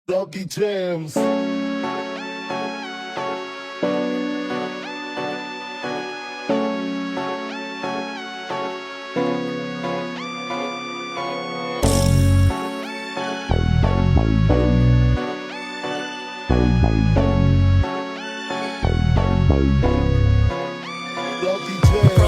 Doggy Jams. From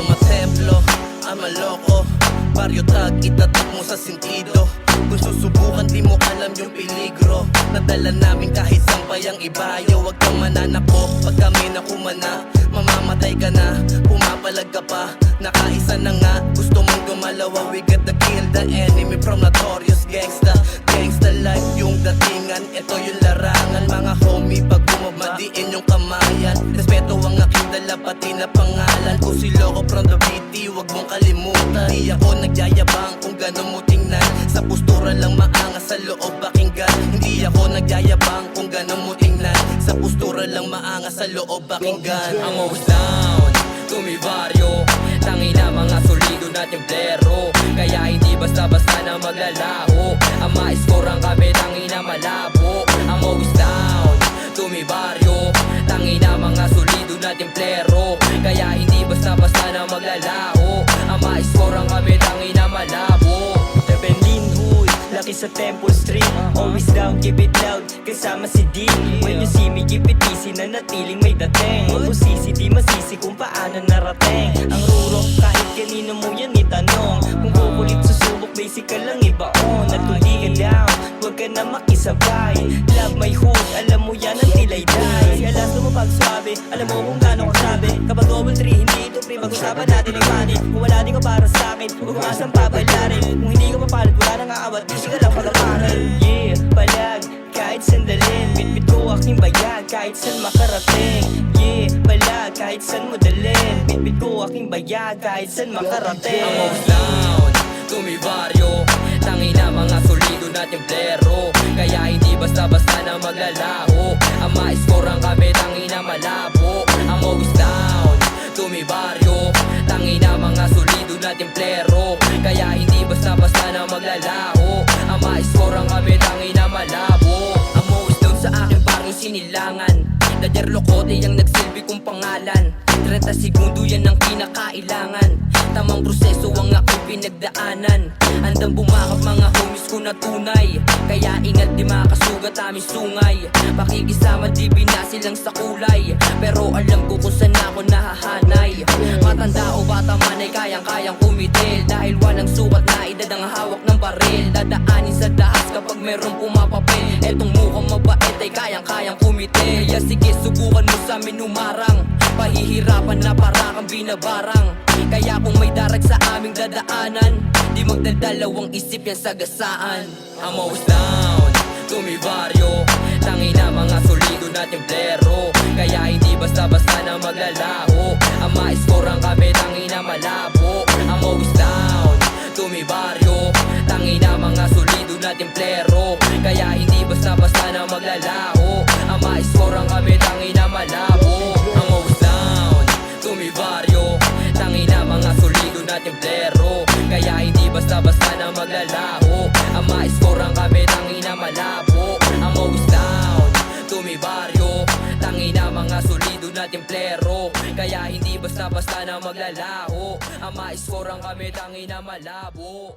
a templo, I'm a loco. Baryo tag, itatak mo sa sentido. Kung susubukan di mo alam yung peligro. Nadala namin kahit sampay ang ibayo. Huwag kang mananako, pag kami nakumana mamamatay ka na, pumapalag ka pa. Nakaisa na nga, gusto mong gumalawa. We got to kill the enemy from notorious gangsta. Gangsta life yung datingan, ito yung larangan. Mga homie, pag bumabadiin yung kamayan. Respeto ang aking dala, pati na pangalan. Kung si Loco from the BT, wag mong kalimutan. Di ako nagyayabang kung gano'n mo tingnan. Sa postura lang maangas, sa loob pakinggan. Hindi ako nagyayabang kung gano'n mo tingnan. Sa postura lang maangas, sa loob pakinggan. I'm always down, to mi baryo. Tangina mga solido nating plero. Kaya hindi basta-basta na maglalaho. Ang ma-scorean kami, tangina malabo. I'm always down, to mi baryo. Tangina mga solido nating plero. Kaya hindi basta-basta na maglalaho. Ang ma-scorean kami, tangina malabo. Berlin Hood, laki sa Temple Street. Always down, keep it loud, kasama si D. When you see me, keep it easy, nanatiling may dating. Huwag mo sisi, di masisi kung paano narating. Ang rurok, kahit kanino mo yan itanong. Kung kukulit susubok, basic ka lang ibaon. At kung di ka down, huwag ka na makisabay. Love my hood, alam mo yan ang tilay-day. Alas mo pag swabe, alam mo kung gaano kasabi. Kapag double three, hindi ito pre, pag-usapan natin ang money. Kung wala di ka para sa akin, huwag kong asang papalarin. Kung hindi ka mapalit, wala nang aawat, di ka lang pagkaparan. Yeah, palag, kahit sandalin. Bitbit ko aking bayag, kahit saan makarating. Yeah, palag, kahit saan mo dalhin. Bitbit ko aking bayag, kahit saan makarating. I'm always down, to mi baryo. Tangina mga solido nating plero. Kaya hindi basta-basta na maglalaho. Ang ma-scorean kami, tangina malabo. I'm always down, to mi baryo. Tangina mga solido nating plero. Kaya hindi basta-basta na maglalaho. Ang ma-scorean kami, tangina malabo. I'm always down sa aking baryo sinilangan. Dader Locote ang nagsilbi kong pangalan. 30 segundo yan ang kinakailangan. Tamang proseso ang aking pinagdaanan. Andang bumakap mga homies ko na tunay. Kaya ingat di makasugat aming sungay. Pakikisama di binasilang sa kulay. Pero alam ko kung saan ako nahahanay. Matanda o bata man ay kayang-kayang kumitil. Dahil walang sukat na edad ang hawak ng baril. Dadaanin sa dahas kapag merong pumapapil. Etong mukhang mabait ay kayang-kayang kumitil. Kaya sige subukan mo sa amin umarang. Pahihirapan na para kang binabarang. Kaya kung may darag sa aming dadaanan, di magdadalawang isip yan sa gasaan. I'm always down, to mi baryo. Tangina mga solido nating plero. Kaya hindi basta-basta na maglalaho. Ang ma-scorean kami, tangina malabo. I'm always down, to mi baryo. Tangina mga solido nating plero. Kaya hindi basta-basta na maglalaho. Ang ma-scorean kami, tangina malabo. I'm always down, to mi baryo. Tangina mga solido nating plero. Kaya hindi basta-basta na maglalaho. Ang ma-scorean kami, tangina malabo. I'm always down, to mi baryo. Tangina mga solido nating plero. Kaya hindi basta-basta na maglalaho. Ang ma-scorean kami, tangina malabo.